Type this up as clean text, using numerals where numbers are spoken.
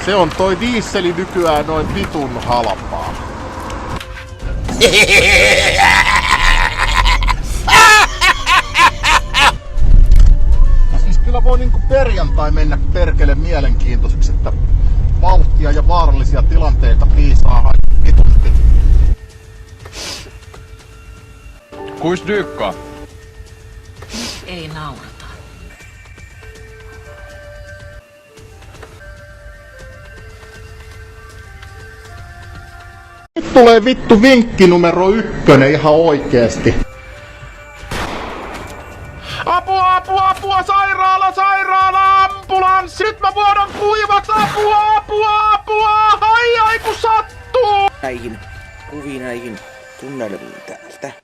Se on toi diisseli nykyään noin vitun halpaa. Siis kyllä voi niinku perjantai mennä perkele mielenkiintoiseksi, että vauhtia ja vaarallisia tilanteita piisaa vitusti. Kuis dyykkaa? Ei naurata. Nyt tulee vittu vinkki numero 1 ihan oikeesti. Apua, apua, apua, sairaala, sairaala, ambulanssi, nyt mä vuodon kuivaks, apua, apua, apua, ai ai kun sattuu! Näihin kuviin, näihin tunnelmiin täältä.